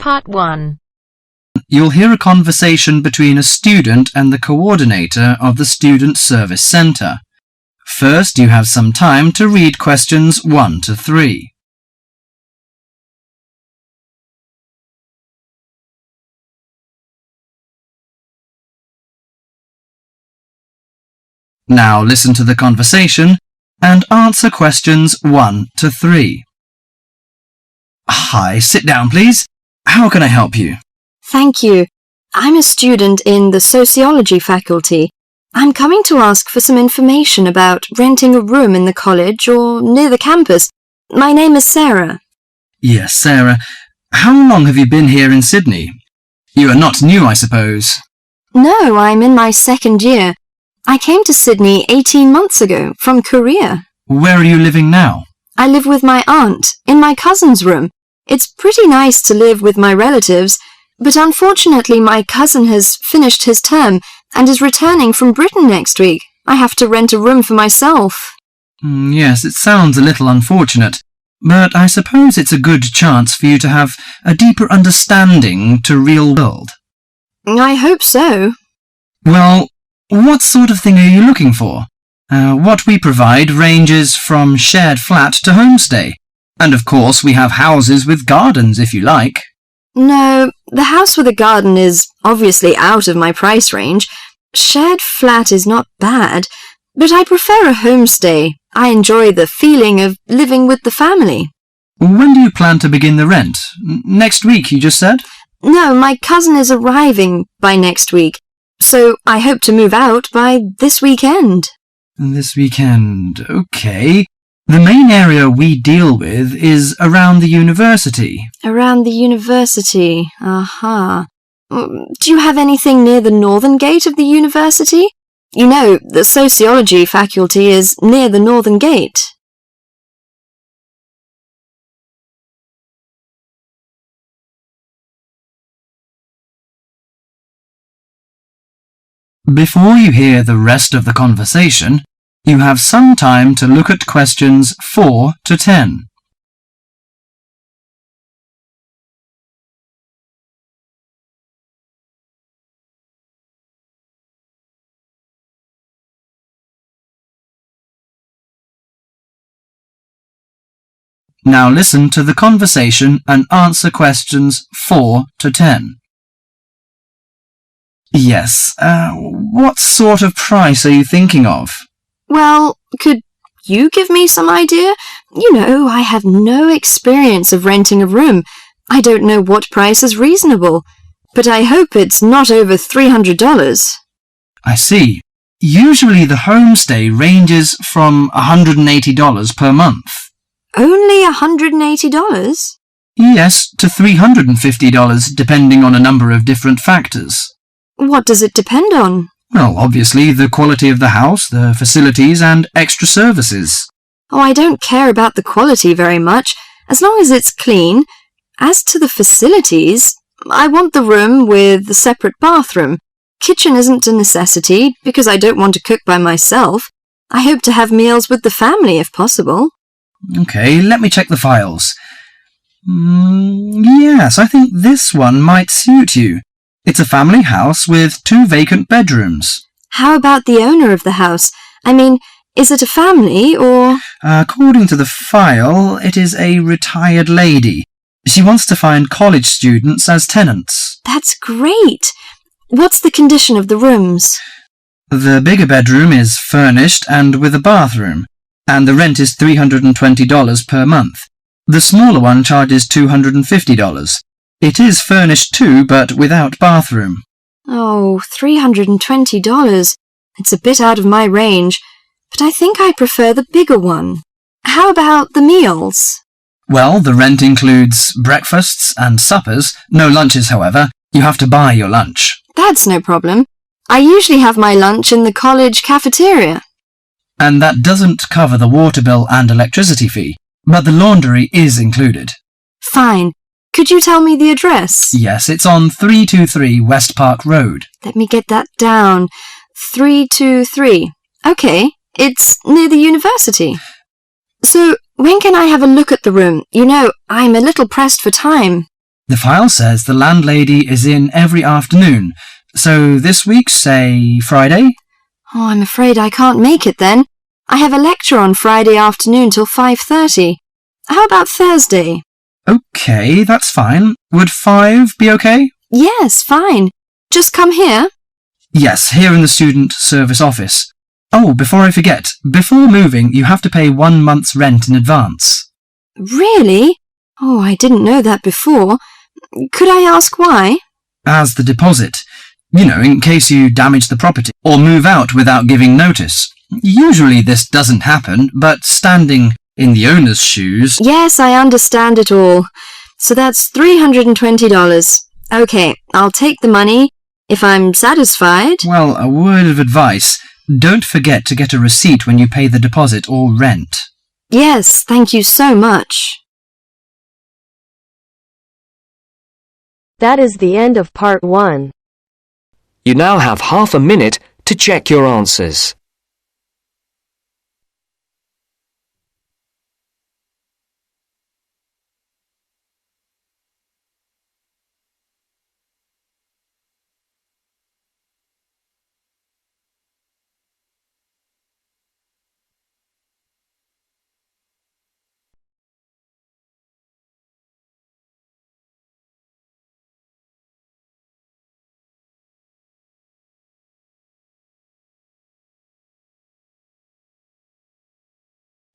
Part 1. You'll hear a conversation between a student and the coordinator of the Student Service Centre. First, you have some time to read questions 1 to 3. Now listen to the conversation and answer questions 1 to 3. Hi, sit down please. How can I help you? Thank you. I'm a student in the sociology faculty. I'm coming to ask for some information about renting a room in the college or near the campus. My name is Sarah. Yes, Sarah. How long have you been here in Sydney? You are not new, I suppose. No, I'm in my second year. I came to Sydney 18 months ago from Korea. Where are you living now? I live with my aunt in my cousin's room. It's pretty nice to live with my relatives, but unfortunately my cousin has finished his term and is returning from Britain next week. I have to rent a room for myself. Yes, it sounds a little unfortunate, but I suppose it's a good chance for you to have a deeper understanding to real world. I hope so. Well, what sort of thing are you looking for? What we provide ranges from shared flat to homestay. And of course we have houses with gardens if you like. No, the house with a garden is obviously out of my price range. Shared flat is not bad, but I prefer a homestay. I enjoy the feeling of living with the family. When do you plan to begin the rent? Next week, you just said? No, my cousin is arriving by next week, so I hope to move out by this weekend. This weekend, okay. The main area we deal with is around the university. Around the university, aha. Do you have anything near the northern gate of the university? You know, the sociology faculty is near the northern gate. Before you hear the rest of the conversation, you have some time to look at questions 4 to 10. Now listen to the conversation and answer questions 4 to 10. Yes, what sort of price are you thinking of? Well, could you give me some idea? You know, I have no experience of renting a room. I don't know what price is reasonable, but I hope it's not over $300. I see. Usually the homestay ranges from $180 per month. Only $180? Yes, to $350 depending on a number of different factors. What does it depend on? Well, obviously the quality of the house, the facilities and extra services. Oh, I don't care about the quality very much, as long as it's clean. As to the facilities, I want the room with a separate bathroom. Kitchen isn't a necessity, because I don't want to cook by myself. I hope to have meals with the family if possible. Okay, let me check the files. Yes, I think this one might suit you. It's a family house with 2 vacant bedrooms. How about the owner of the house? I mean, is it a family or... According to the file, it is a retired lady. She wants to find college students as tenants. That's great! What's the condition of the rooms? The bigger bedroom is furnished and with a bathroom, and the rent is $320 per month. The smaller one charges $250. It is furnished too, but without bathroom. Oh, $320. It's a bit out of my range, but I think I prefer the bigger one. How about the meals? Well, the rent includes breakfasts and suppers. No lunches, however. You have to buy your lunch. That's no problem. I usually have my lunch in the college cafeteria. And that doesn't cover the water bill and electricity fee, but the laundry is included. Fine. Could you tell me the address? Yes, it's on 323 West Park Road. Let me get that down. 323. Okay, it's near the university. So, when can I have a look at the room? You know, I'm a little pressed for time. The file says the landlady is in every afternoon, so this week, say, Friday? Oh, I'm afraid I can't make it then. I have a lecture on Friday afternoon till 5:30. How about Thursday? OK, that's fine. Would 5 be OK? Yes, fine. Just come here. Yes, here in the student service office. Oh, before I forget, before moving, you have to pay 1 month's rent in advance. Really? Oh, I didn't know that before. Could I ask why? As the deposit. You know, in case you damage the property or move out without giving notice. Usually this doesn't happen, but standing in the owner's shoes... Yes, I understand it all. So that's $320. OK, I'll take the money if I'm satisfied. Well, a word of advice. Don't forget to get a receipt when you pay the deposit or rent. Yes, thank you so much. That is the end of part 1. You now have half a minute to check your answers.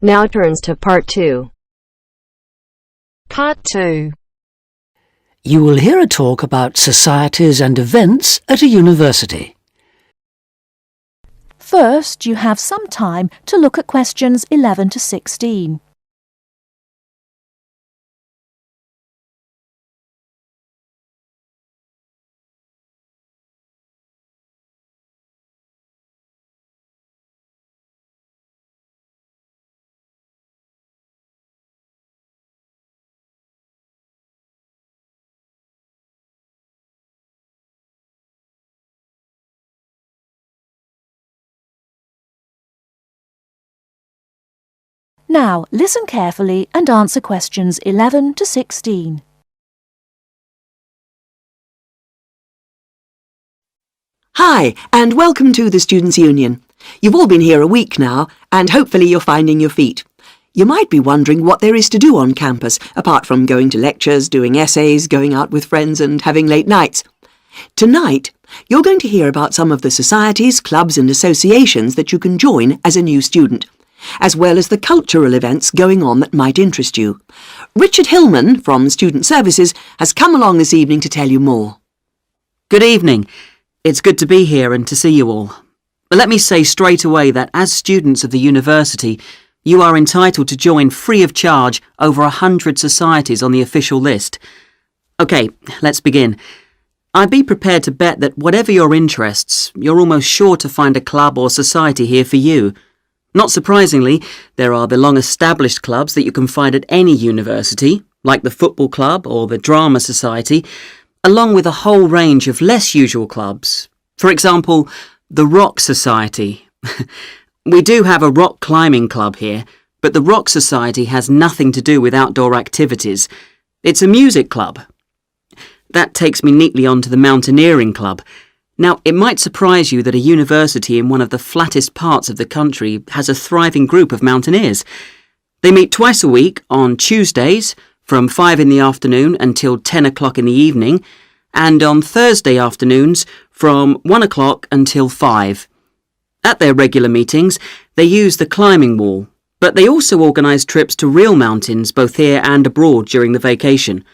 Now turns to part 2. Part 2. You will hear a talk about societies and events at a university. First, you have some time to look at questions 11 to 16. Now, listen carefully and answer questions 11 to 16. Hi, and welcome to the Students' Union. You've all been here a week now, and hopefully you're finding your feet. You might be wondering what there is to do on campus, apart from going to lectures, doing essays, going out with friends and having late nights. Tonight, you're going to hear about some of the societies, clubs and associations that you can join as a new student, as well as the cultural events going on that might interest you. Richard Hillman from Student Services has come along this evening to tell you more. Good evening. It's good to be here and to see you all. But let me say straight away that as students of the university, you are entitled to join free of charge over 100 societies on the official list. OK, let's begin. I'd be prepared to bet that whatever your interests, you're almost sure to find a club or society here for you. Not surprisingly, there are the long-established clubs that you can find at any university, like the football club or the drama society, along with a whole range of less usual clubs. For example, the Rock Society. We do have a rock climbing club here, but the Rock Society has nothing to do with outdoor activities. It's a music club. That takes me neatly on to the Mountaineering Club. Now, it might surprise you that a university in one of the flattest parts of the country has a thriving group of mountaineers. They meet twice a week on Tuesdays from 5 in the afternoon until 10 o'clock in the evening, and on Thursday afternoons from 1 o'clock until 5. At their regular meetings, they use the climbing wall, but they also organise trips to real mountains both here and abroad during the vacation.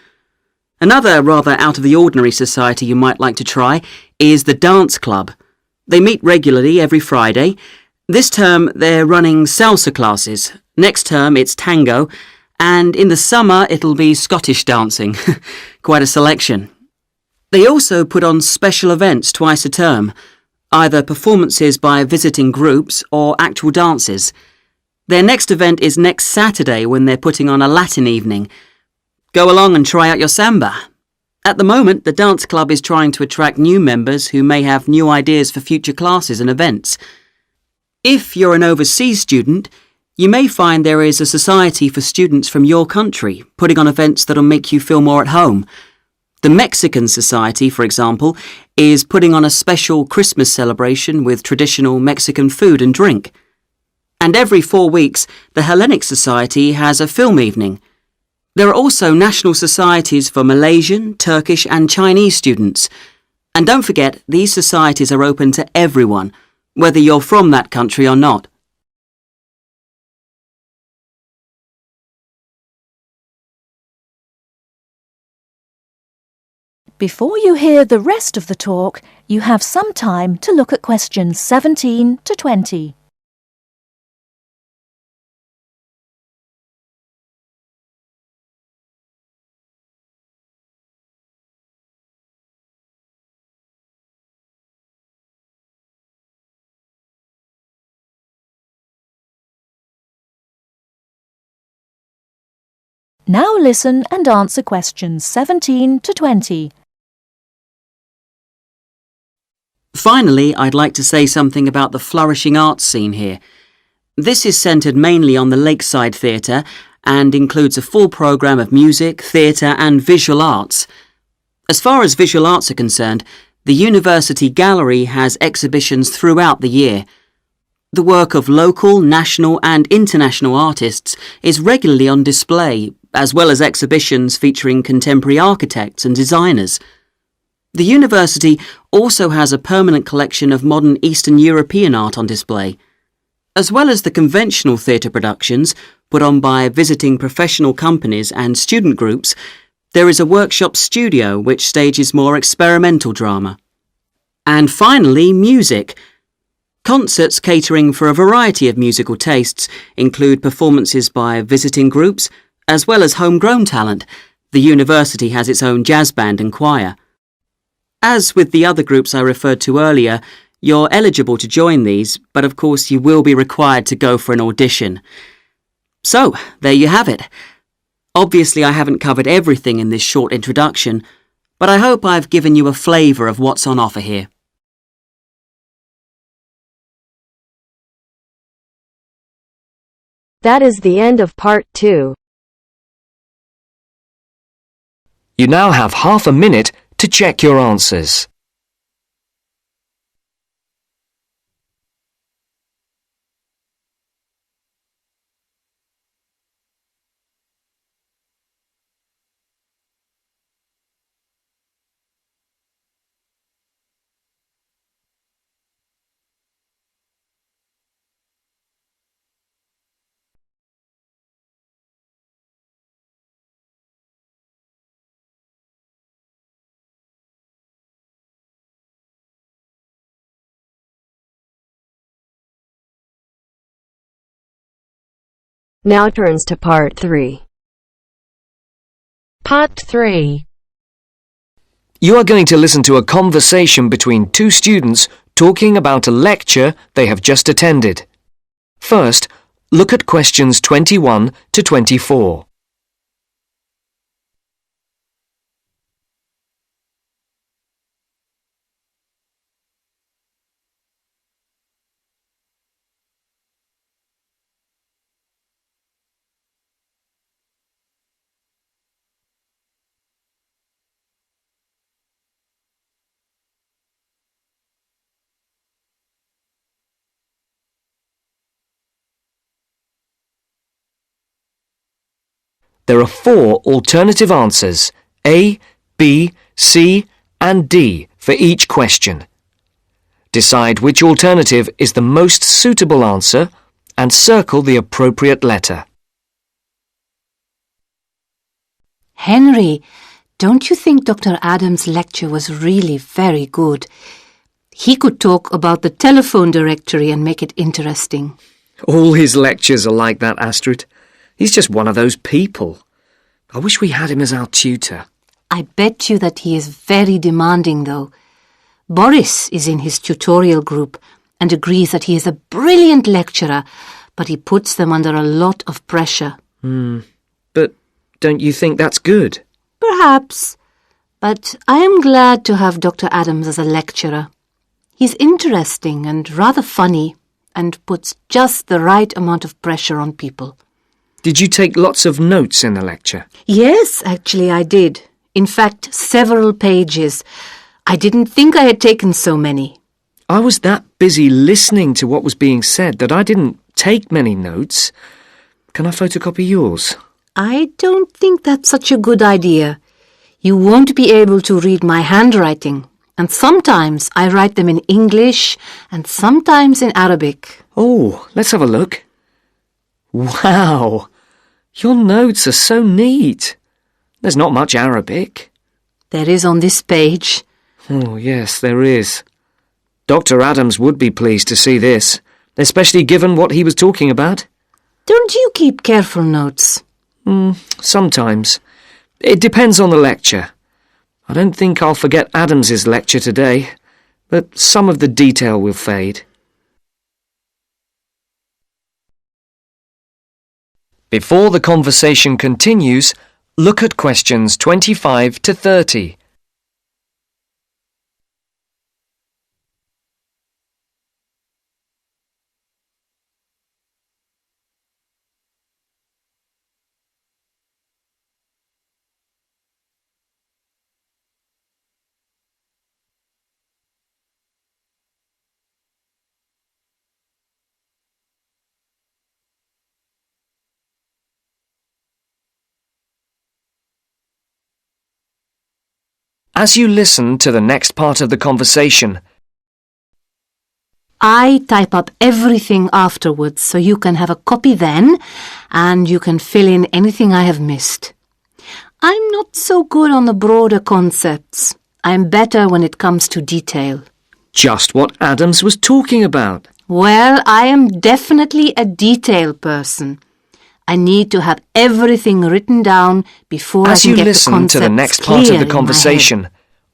Another rather out-of-the-ordinary society you might like to try is the Dance Club. They meet regularly every Friday. This term they're running salsa classes. Next term it's tango, and in the summer it'll be Scottish dancing. Quite a selection. They also put on special events twice a term, either performances by visiting groups or actual dances. Their next event is next Saturday when they're putting on a Latin evening. Go along and try out your samba. At the moment, the dance club is trying to attract new members who may have new ideas for future classes and events. If you're an overseas student, you may find there is a society for students from your country putting on events that'll make you feel more at home. The Mexican Society, for example, is putting on a special Christmas celebration with traditional Mexican food and drink. And every 4 weeks, the Hellenic Society has a film evening. There are also national societies for Malaysian, Turkish and Chinese students. And don't forget, these societies are open to everyone, whether you're from that country or not. Before you hear the rest of the talk, you have some time to look at questions 17 to 20. Now listen and answer questions 17 to 20. Finally, I'd like to say something about the flourishing arts scene here. This is centred mainly on the Lakeside Theatre and includes a full programme of music, theatre and visual arts. As far as visual arts are concerned, the University Gallery has exhibitions throughout the year. The work of local, national and international artists is regularly on display, as well as exhibitions featuring contemporary architects and designers. The university also has a permanent collection of modern Eastern European art on display. As well as the conventional theatre productions put on by visiting professional companies and student groups, there is a workshop studio which stages more experimental drama. And finally, music. Concerts catering for a variety of musical tastes include performances by visiting groups, as well as homegrown talent. The university has its own jazz band and choir. As with the other groups I referred to earlier, you're eligible to join these, but of course you will be required to go for an audition. So, there you have it. Obviously I haven't covered everything in this short introduction, but I hope I've given you a flavour of what's on offer here. That is the end of part 2. You now have half a minute to check your answers. Now turns to part 3. Part 3. You are going to listen to a conversation between two students talking about a lecture they have just attended. First, look at questions 21 to 24. There are 4 alternative answers, A, B, C and D, for each question. Decide which alternative is the most suitable answer and circle the appropriate letter. Henry, don't you think Dr. Adams' lecture was really very good? He could talk about the telephone directory and make it interesting. All his lectures are like that, Astrid. He's just one of those people. I wish we had him as our tutor. I bet you that he is very demanding, though. Boris is in his tutorial group and agrees that he is a brilliant lecturer, but he puts them under a lot of pressure. But don't you think that's good? Perhaps, but I am glad to have Dr. Adams as a lecturer. He's interesting and rather funny and puts just the right amount of pressure on people. Did you take lots of notes in the lecture? Yes, actually I did. In fact, several pages. I didn't think I had taken so many. I was that busy listening to what was being said that I didn't take many notes. Can I photocopy yours? I don't think that's such a good idea. You won't be able to read my handwriting. And sometimes I write them in English and sometimes in Arabic. Oh, let's have a look. Wow! Your notes are so neat. There's not much Arabic. There is on this page. Oh, yes, there is. Dr. Adams would be pleased to see this, especially given what he was talking about. Don't you keep careful notes? Sometimes. It depends on the lecture. I don't think I'll forget Adams's lecture today, but some of the detail will fade. Before the conversation continues, look at questions 25 to 30. As you listen to the next part of the conversation, I type up everything afterwards so you can have a copy then and you can fill in anything I have missed. I'm not so good on the broader concepts. I'm better when it comes to detail. just what Adams was talking about. Well, I am definitely a detail person. I need to have everything written down before I can get the concepts clear in my head. As you listen to the next part of the conversation,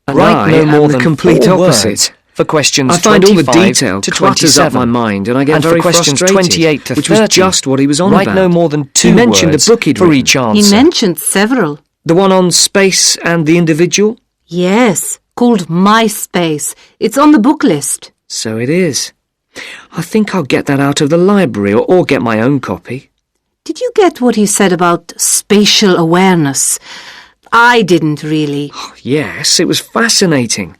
write no more than the complete opposite. For questions I find all the 25 detail to clutters 27, up my mind, and I get and very for questions frustrated, 28 to which 30, was just what he was on write about. no more than two He mentioned words the book he'd for written. each answer. He mentioned several. The one on space and the individual? Yes, called MySpace. It's on the book list. So it is. I think I'll get that out of the library or get my own copy. Did you get what he said about spatial awareness? I didn't really. Yes, it was fascinating.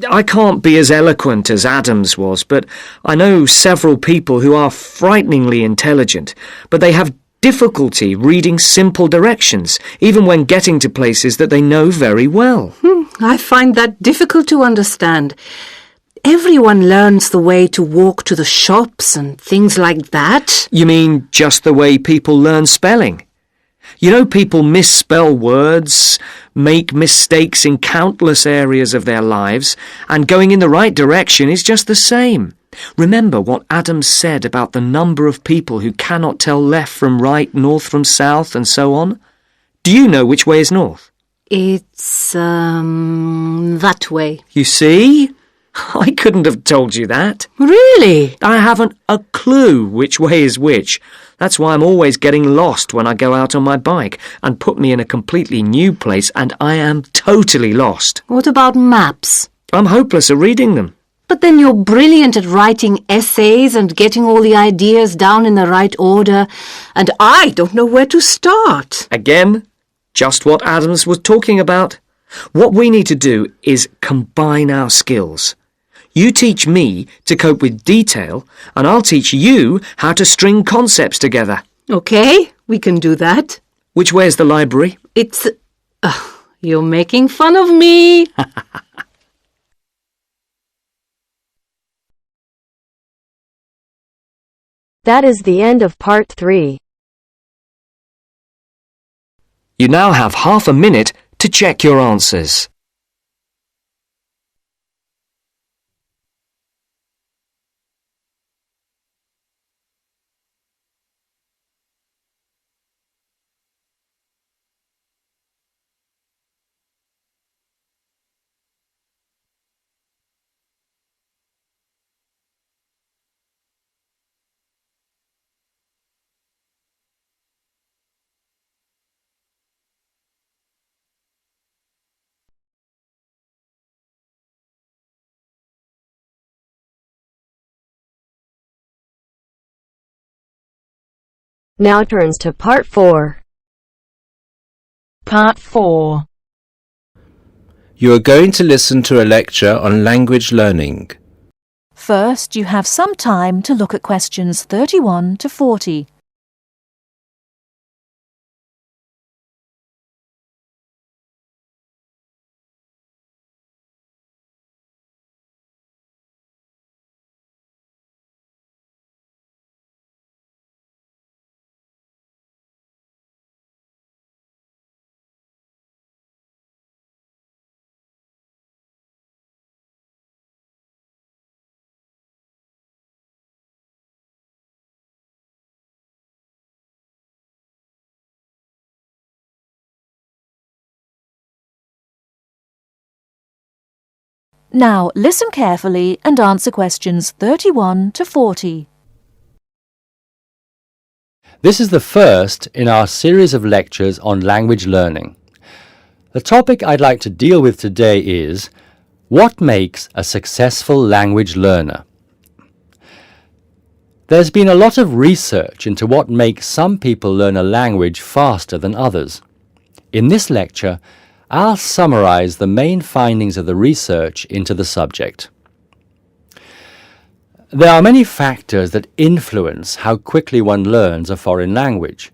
I can't be as eloquent as Adams was, but I know several people who are frighteningly intelligent, but they have difficulty reading simple directions, even when getting to places that they know very well. I find that difficult to understand. Everyone learns the way to walk to the shops and things like that. You mean just the way people learn spelling? You know, people misspell words, make mistakes in countless areas of their lives, and going in the right direction is just the same. Remember what Adams said about the number of people who cannot tell left from right, north from south, and so on? Do you know which way is north? It's, that way. You see? I couldn't have told you that. Really? I haven't a clue which way is which. That's why I'm always getting lost when I go out on my bike, and put me in a completely new place and I am totally lost. What about maps? I'm hopeless at reading them. But then you're brilliant at writing essays and getting all the ideas down in the right order, and I don't know where to start. Again, just what Adams was talking about. What we need to do is combine our skills. You teach me to cope with detail, and I'll teach you how to string concepts together. Okay, we can do that. Which way is the library? It's... you're making fun of me. That is the end of part 3. You now have half a minute to check your answers. Now turns to part 4. Part 4. You are going to listen to a lecture on language learning. First, you have some time to look at questions 31 to 40. Now, listen carefully and answer questions 31 to 40. This is the first in our series of lectures on language learning. The topic I'd like to deal with today is what makes a successful language learner? There's been a lot of research into what makes some people learn a language faster than others. In this lecture, I'll summarize the main findings of the research into the subject. There are many factors that influence how quickly one learns a foreign language,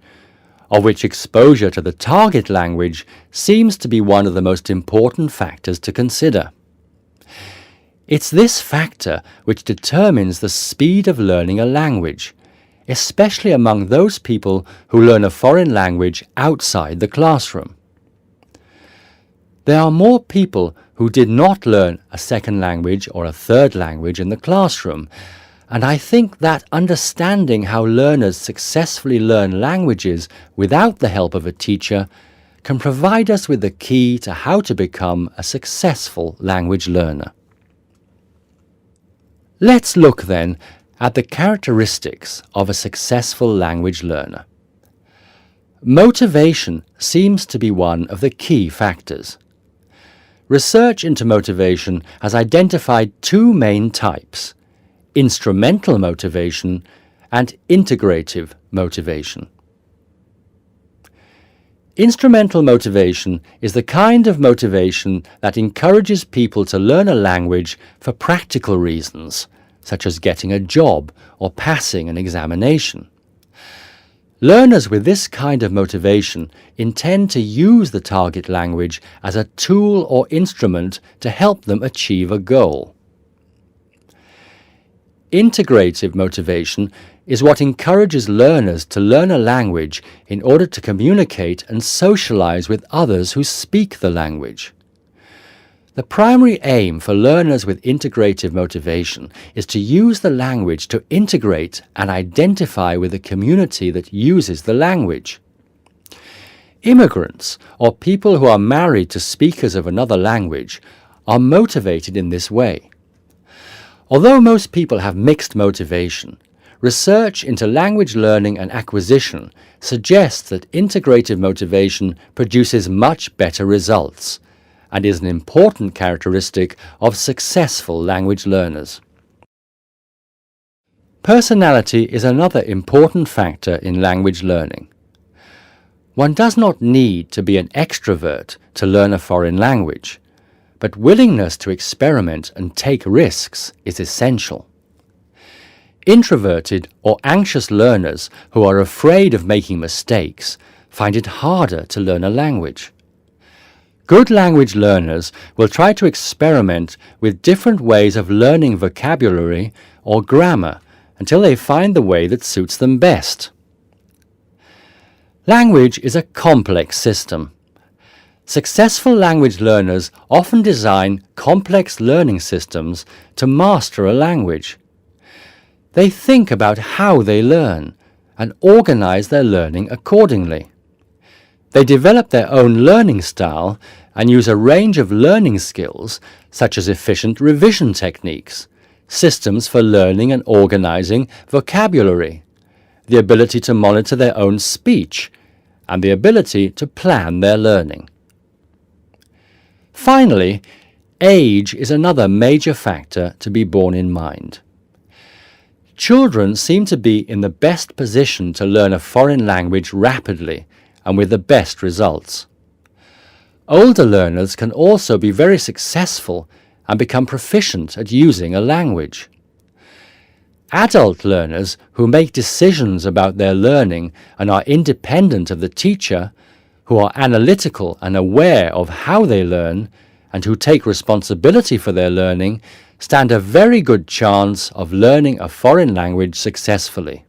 of which exposure to the target language seems to be one of the most important factors to consider. It's this factor which determines the speed of learning a language, especially among those people who learn a foreign language outside the classroom. There are more people who did not learn a second language or a third language in the classroom, and I think that understanding how learners successfully learn languages without the help of a teacher can provide us with the key to how to become a successful language learner. Let's look then at the characteristics of a successful language learner. Motivation seems to be one of the key factors. Research into motivation has identified two main types: instrumental motivation and integrative motivation. Instrumental motivation is the kind of motivation that encourages people to learn a language for practical reasons, such as getting a job or passing an examination. Learners with this kind of motivation intend to use the target language as a tool or instrument to help them achieve a goal. Integrative motivation is what encourages learners to learn a language in order to communicate and socialize with others who speak the language. The primary aim for learners with integrative motivation is to use the language to integrate and identify with the community that uses the language. Immigrants, or people who are married to speakers of another language, are motivated in this way. Although most people have mixed motivation, research into language learning and acquisition suggests that integrative motivation produces much better results and is an important characteristic of successful language learners. Personality is another important factor in language learning. One does not need to be an extrovert to learn a foreign language, but willingness to experiment and take risks is essential. Introverted or anxious learners who are afraid of making mistakes find it harder to learn a language. Good language learners will try to experiment with different ways of learning vocabulary or grammar until they find the way that suits them best. Language is a complex system. Successful language learners often design complex learning systems to master a language. They think about how they learn and organize their learning accordingly. They develop their own learning style and use a range of learning skills such as efficient revision techniques, systems for learning and organizing vocabulary, the ability to monitor their own speech, and the ability to plan their learning. Finally, age is another major factor to be borne in mind. Children seem to be in the best position to learn a foreign language rapidly and with the best results. Older learners can also be very successful and become proficient at using a language. Adult learners who make decisions about their learning and are independent of the teacher, who are analytical and aware of how they learn, and who take responsibility for their learning, stand a very good chance of learning a foreign language successfully.